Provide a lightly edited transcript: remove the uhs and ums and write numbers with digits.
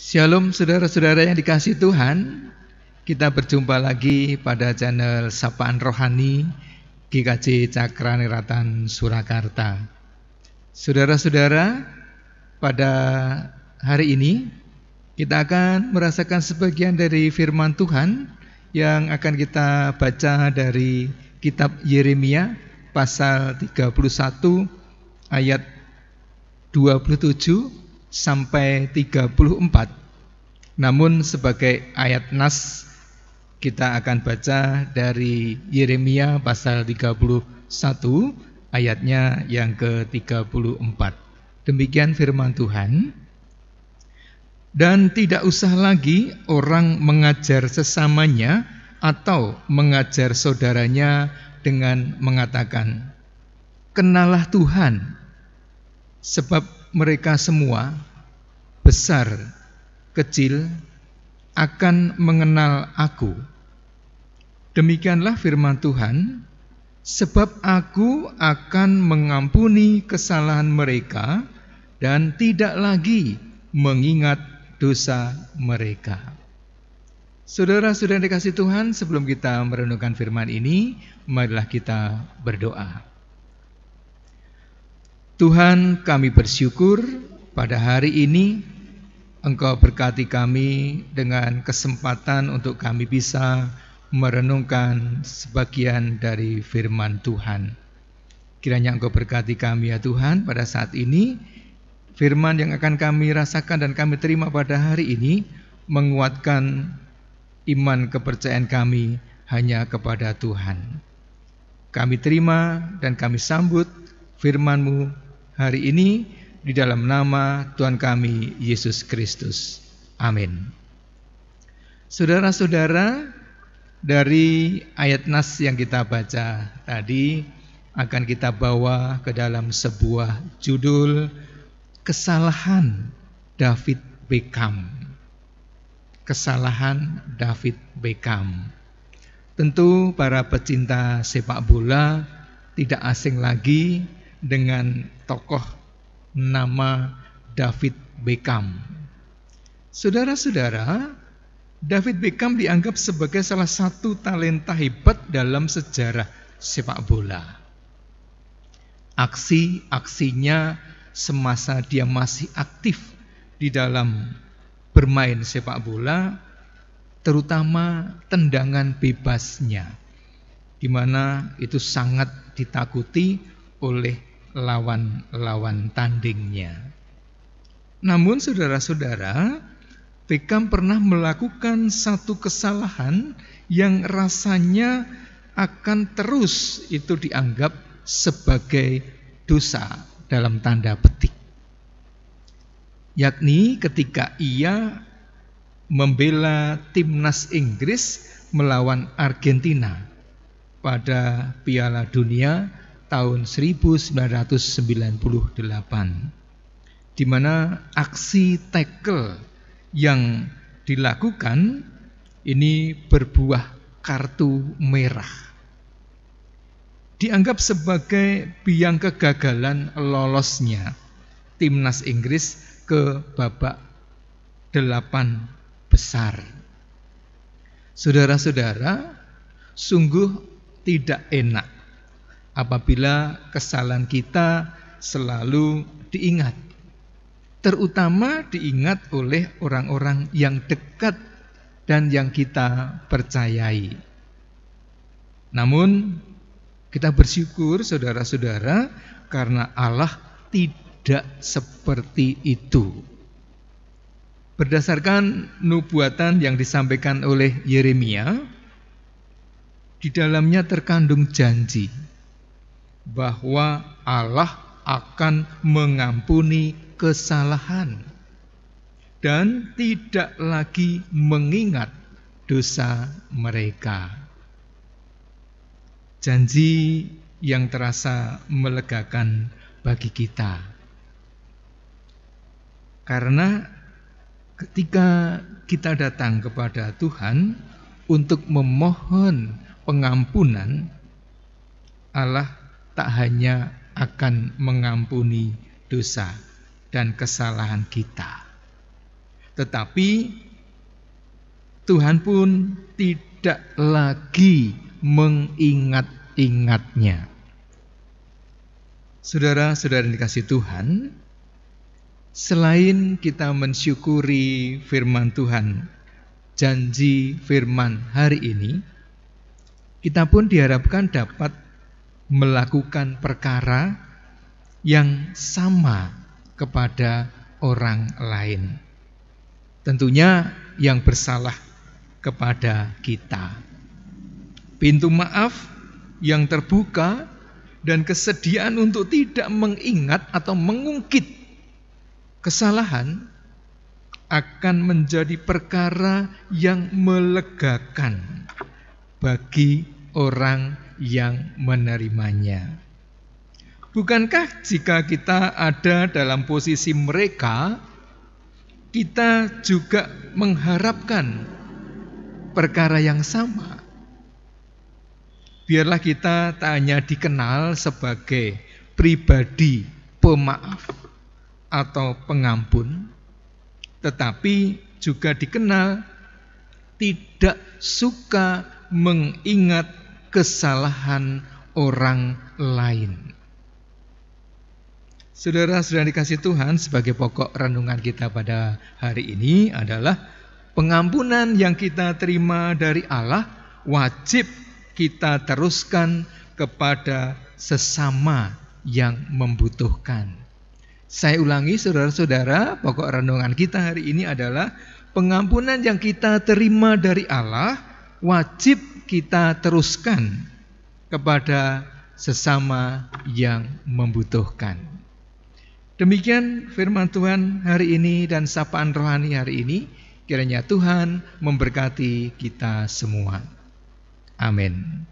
Shalom saudara-saudara yang dikasihi Tuhan. Kita berjumpa lagi pada channel Sapaan Rohani GKJ Cakraniratan Surakarta. Saudara-saudara, pada hari ini kita akan merasakan sebagian dari firman Tuhan yang akan kita baca dari kitab Yeremia pasal 31 ayat 27 sampai 34. Namun sebagai ayat nas kita akan baca dari Yeremia pasal 31 ayatnya yang ke-34. Demikian firman Tuhan. Dan tidak usah lagi orang mengajar sesamanya atau mengajar saudaranya dengan mengatakan, "Kenalah Tuhan," sebab mereka semua, besar, kecil, akan mengenal Aku. Demikianlah firman Tuhan, sebab Aku akan mengampuni kesalahan mereka dan tidak lagi mengingat dosa mereka. Saudara-saudara dikasihi Tuhan, sebelum kita merenungkan firman ini, marilah kita berdoa. Tuhan, kami bersyukur pada hari ini Engkau berkati kami dengan kesempatan untuk kami bisa merenungkan sebagian dari firman Tuhan. Kiranya Engkau berkati kami ya Tuhan pada saat ini. Firman yang akan kami rasakan dan kami terima pada hari ini menguatkan iman kepercayaan kami hanya kepada Tuhan. Kami terima dan kami sambut firman-Mu hari ini di dalam nama Tuhan kami Yesus Kristus. Amin. Saudara-saudara, dari ayat nas yang kita baca tadi akan kita bawa ke dalam sebuah judul, kesalahan David Beckham. Kesalahan David Beckham. Tentu para pecinta sepak bola tidak asing lagi dengan tokoh nama David Beckham. Saudara-saudara, David Beckham dianggap sebagai salah satu talenta hebat dalam sejarah sepak bola. Aksi-aksinya semasa dia masih aktif di dalam bermain sepak bola, terutama tendangan bebasnya, di mana itu sangat ditakuti oleh lawan-lawan tandingnya. Namun saudara-saudara, Beckham pernah melakukan satu kesalahan yang rasanya akan terus itu dianggap sebagai dosa dalam tanda petik. Yakni ketika ia membela timnas Inggris melawan Argentina pada Piala Dunia tahun 1998, di mana aksi tackle yang dilakukan ini berbuah kartu merah. Dianggap sebagai biang kegagalan lolosnya timnas Inggris ke babak 8 besar. Saudara-saudara, sungguh tidak enak apabila kesalahan kita selalu diingat, terutama diingat oleh orang-orang yang dekat dan yang kita percayai. Namun kita bersyukur saudara-saudara karena Allah tidak seperti itu. Berdasarkan nubuatan yang disampaikan oleh Yeremia, di dalamnya terkandung janji bahwa Allah akan mengampuni kesalahan dan tidak lagi mengingat dosa mereka. Janji yang terasa melegakan bagi kita. Karena ketika kita datang kepada Tuhan untuk memohon pengampunan, Allah tak hanya akan mengampuni dosa dan kesalahan kita, Tetapi Tuhan pun tidak lagi mengingat-ingatnya. Saudara-saudara yang dikasihi Tuhan, selain kita mensyukuri firman Tuhan, janji firman hari ini, kita pun diharapkan dapat melakukan perkara yang sama kepada orang lain. Tentunya yang bersalah kepada kita. Pintu maaf yang terbuka dan kesediaan untuk tidak mengingat atau mengungkit kesalahan akan menjadi perkara yang melegakan bagi orang yang menerimanya. Bukankah jika kita ada dalam posisi mereka, kita juga mengharapkan perkara yang sama? Biarlah kita tak hanya dikenal sebagai pribadi pemaaf atau pengampun, tetapi juga dikenal tidak suka mengingat kesalahan orang lain. Saudara-saudara dikasihi Tuhan, sebagai pokok renungan kita pada hari ini adalah pengampunan yang kita terima dari Allah wajib kita teruskan kepada sesama yang membutuhkan. Saya ulangi saudara-saudara, pokok renungan kita hari ini adalah pengampunan yang kita terima dari Allah wajib kita teruskan kepada sesama yang membutuhkan. Demikian firman Tuhan hari ini dan sapaan rohani hari ini. Kiranya Tuhan memberkati kita semua. Amin.